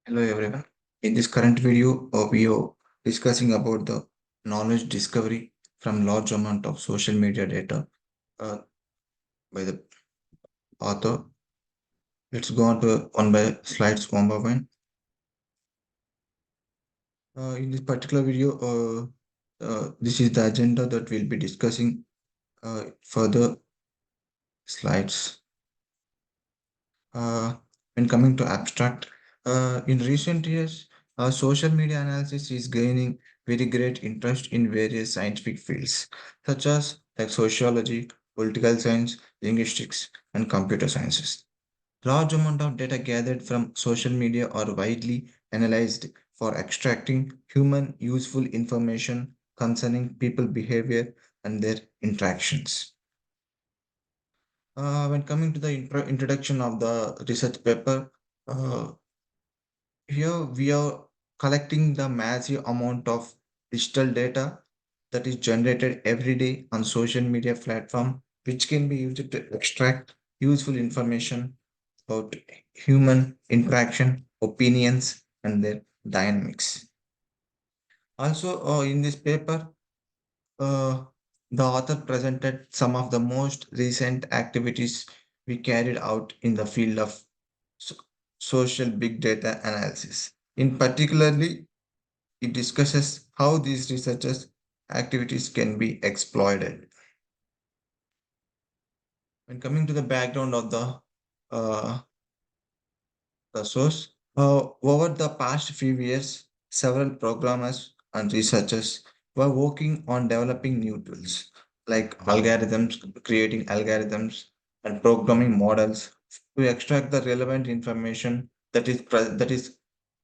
Hello everyone. In this current video, we are discussing about the knowledge discovery from large amount of social media data uh, by the author. Let's go on to one by slides one by one. In this particular video, this is the agenda that we'll be discussing further slides. Uh, when coming to abstract, in recent years, social media analysis is gaining very great interest in various scientific fields, such as like sociology, political science, linguistics, and computer sciences. Large amount of data gathered from social media are widely analyzed for extracting human useful information concerning people behavior and their interactions. When coming to the introduction of the research paper, uh, here we are collecting the massive amount of digital data that is generated every day on social media platform, which can be used to extract useful information about human interaction, opinions, and their dynamics. Also, in this paper, uh, the author presented some of the most recent activities we carried out in the field of so- social big data analysis. In particularly, it discusses how these researchers activities can be exploited. When coming to the background of uh, the source, over the past few years, several programmers and researchers were working on developing new tools like algorithms, creating algorithms and programming models to extract the relevant information that is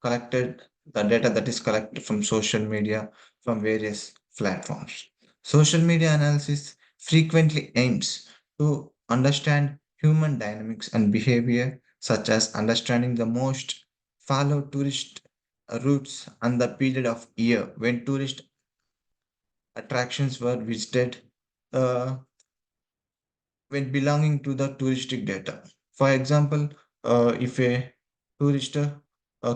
collected, the data that is collected from social media from various platforms. Social media analysis frequently aims to understand human dynamics and behavior, such as understanding the most followed tourist routes and the period of year when tourist attractions were visited, uh, when belonging to the touristic data. For example, if a tourist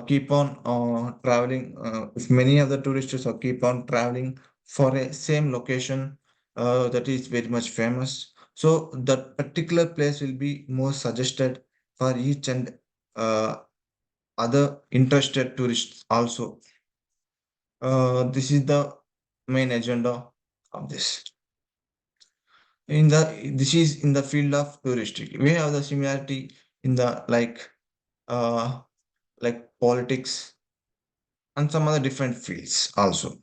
keep on traveling, if many of the tourists keep on traveling for a same location that is very much famous, so that particular place will be more suggested for each and uh, other interested tourists also. This is the main agenda of this. In the this is in the field of touristic. We have the similarity in the uh like politics and some other different fields also.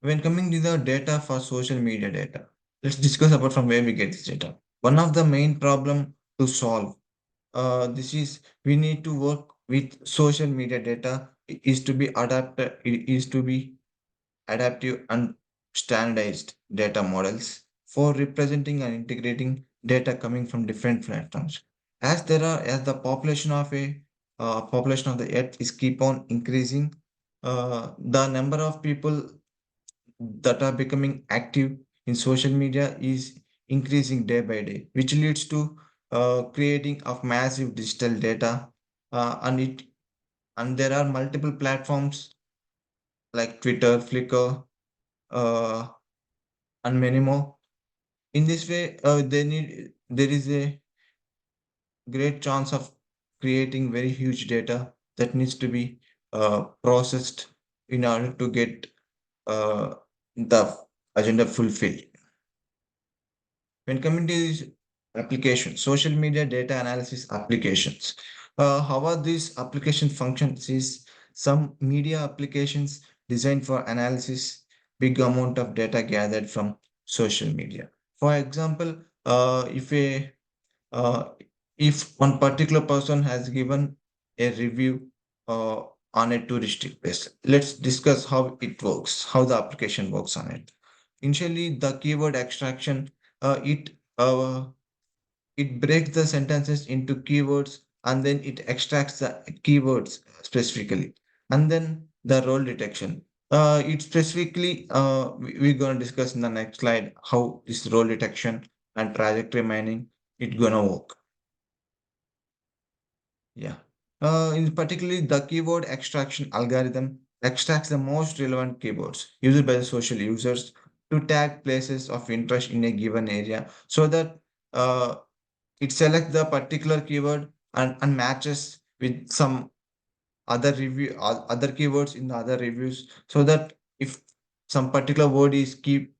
When coming to the data for social media data, let's discuss about from where we get this data. One of the main problem to solve, this is we need to work with social media data is to be adapted, it is to be adaptive and standardized data models for representing and integrating data coming from different platforms. As the population of the earth is keep on increasing, the number of people that are becoming active in social media is increasing day by day, which leads to creating of massive digital data, and there are multiple platforms like Twitter, Flickr, uh, and many more. In this way, there is a great chance of creating very huge data that needs to be processed in order to get the agenda fulfilled. When coming to these applications, social media data analysis applications, how are these application functions is some media applications designed for analysis big amount of data gathered from social media. For example, uh, if one particular person has given a review on a touristic place, let's discuss how it works, how the application works on it. Initially, the keyword extraction, uh, it uh, it breaks the sentences into keywords and then it extracts the keywords specifically, and then the role detection. It specifically we're going to discuss in the next slide how this role detection and trajectory mining it gonna work. Yeah. In particularly, the keyword extraction algorithm extracts the most relevant keywords used by the social users to tag places of interest in a given area so that uh, it selects the particular keyword and matches with some other keywords in the other reviews so that if some particular word is keep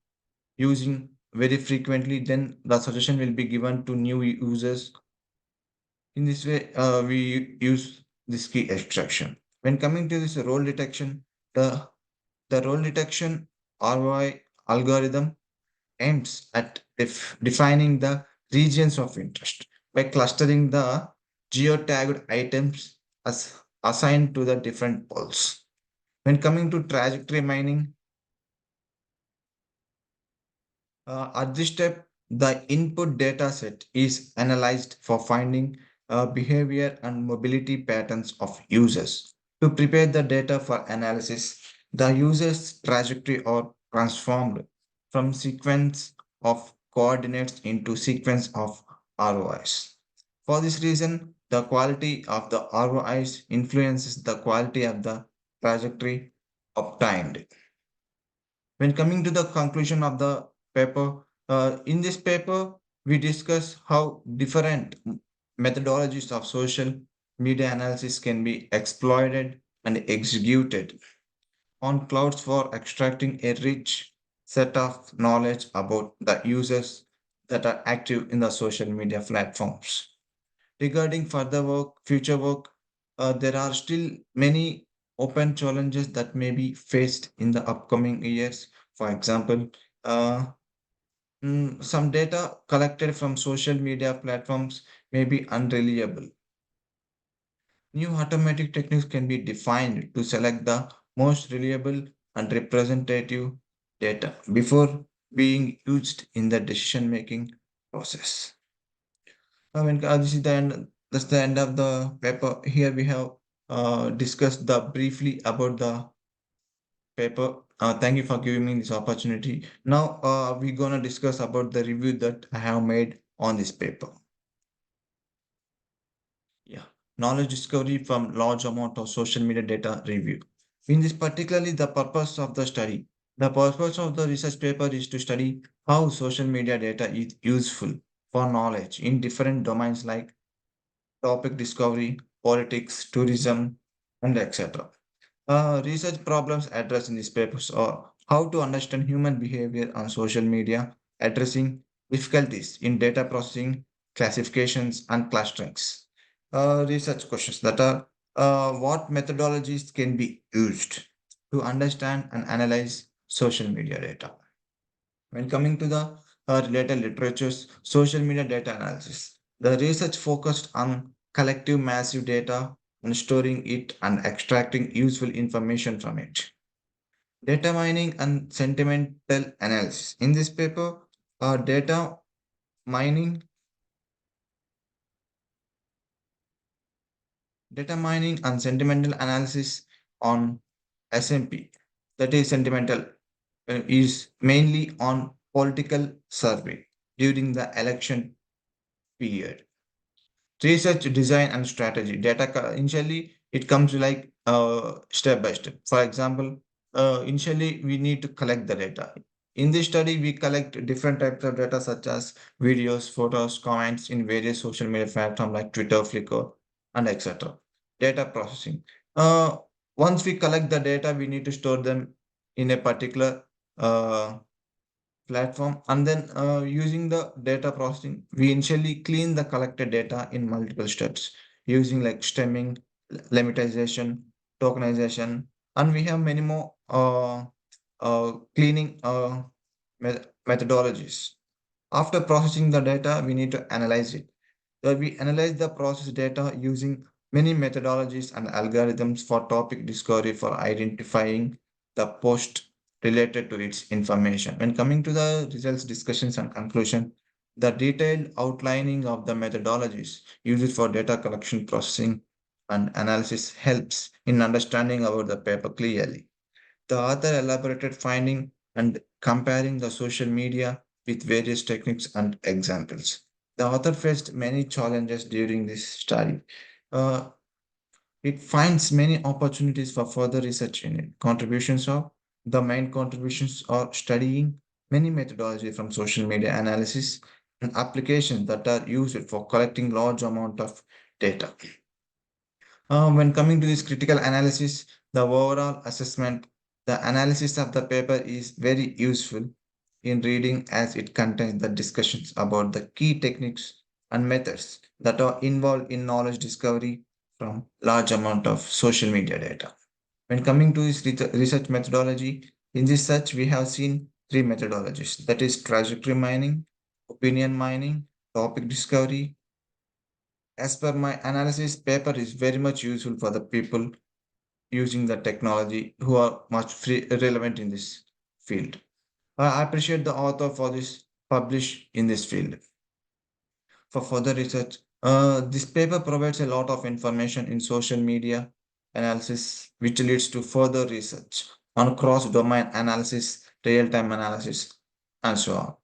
using very frequently, then the suggestion will be given to new users. In this way, we use this key extraction. When coming to this role detection, the the role detection ROI algorithm aims at defining the regions of interest by clustering the geotagged items as assigned to the different poles. When coming to trajectory mining, at this step, the input data set is analyzed for finding behavior and mobility patterns of users. To prepare the data for analysis, the user's trajectory are transformed from sequence of coordinates into sequence of ROIs. For this reason, the quality of the ROIs influences the quality of the trajectory obtained. When coming to the conclusion of the paper, in this paper, we discuss how different methodologies of social media analysis can be exploited and executed on clouds for extracting a rich set of knowledge about the users that are active in the social media platforms. Regarding further work, future work, there are still many open challenges that may be faced in the upcoming years. For example, uh, some data collected from social media platforms may be unreliable. New automatic techniques can be defined to select the most reliable and representative data before being used in the decision making process. I mean, this is the end. That's the end of the paper. Here we have discussed the briefly about the paper. Thank you for giving me this opportunity. Now we're gonna discuss about the review that I have made on this paper. Yeah, knowledge discovery from large amount of social media data review. In this particularly the purpose of the study. The purpose of the research paper is to study how social media data is useful for knowledge in different domains like topic discovery, politics, tourism, and etc. Research problems addressed in these papers are how to understand human behavior on social media, addressing difficulties in data processing, classifications, and clusterings. Research questions that are what methodologies can be used to understand and analyze social media data. When coming to the related literatures, social media data analysis, the research focused on collective massive data and storing it and extracting useful information from it. Data mining and sentimental analysis. In this paper, mining, data mining and sentimental analysis on SMP, that is sentimental, is mainly on political survey during the election period. Research design and strategy initially it comes like step by step. For example, initially we need to collect the data. In this study we collect different types of data such as videos, photos, comments in various social media platforms like Twitter, Flickr, and etc. Data processing, uh, once we collect the data we need to store them in a particular uh, platform, and then using the data processing we initially clean the collected data in multiple steps using like stemming, lemmatization, tokenization, and we have many more cleaning methodologies. After processing the data we need to analyze it. So we analyze the process data using many methodologies and algorithms for topic discovery for identifying the post related to its information. When coming to the results, discussions, and conclusion, the detailed outlining of the methodologies used for data collection, processing, and analysis helps in understanding about the paper clearly. The author elaborated finding and comparing the social media with various techniques and examples. The author faced many challenges during this study. Uh, It finds many opportunities for further research in it. The main contributions are studying many methodology from social media analysis and applications that are used for collecting large amount of data. When coming to this critical analysis, the overall assessment, the analysis of the paper is very useful in reading as it contains the discussions about the key techniques and methods that are involved in knowledge discovery from large amount of social media data. When coming to this research methodology, in this search we have seen three methodologies, that is trajectory mining, opinion mining, topic discovery. As per my analysis, paper is very much useful for the people using the technology who are much relevant in this field. I appreciate the author for this publish in this field. For further research, this paper provides a lot of information in social media analysis, which leads to further research on cross-domain analysis, real-time analysis, and so on.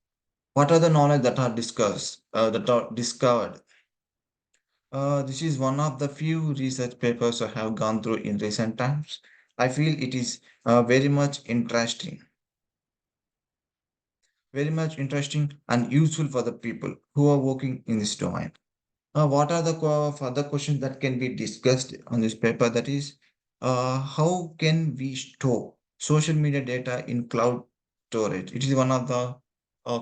What are the knowledge that are that are discovered? This is one of the few research papers I have gone through in recent times. I feel it is very much interesting and useful for the people who are working in this domain. What are the further questions that can be discussed on this paper? That is, how can we store social media data in cloud storage? It is one of the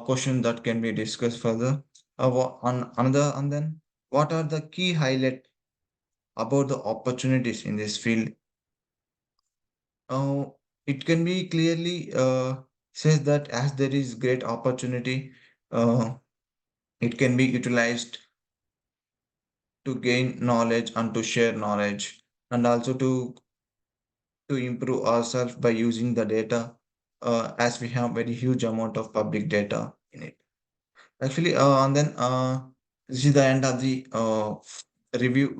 questions that can be discussed further. On another, and then what are the key highlight about the opportunities in this field? Uh, it can be clearly says that as there is great opportunity, uh, it can be utilized to gain knowledge and to share knowledge, and also to improve ourselves by using the data, as we have very huge amount of public data in it. Actually, and then this is the end of the review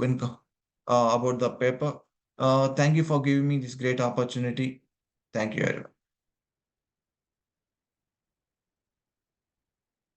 about the paper. Thank you for giving me this great opportunity. Thank you, everyone.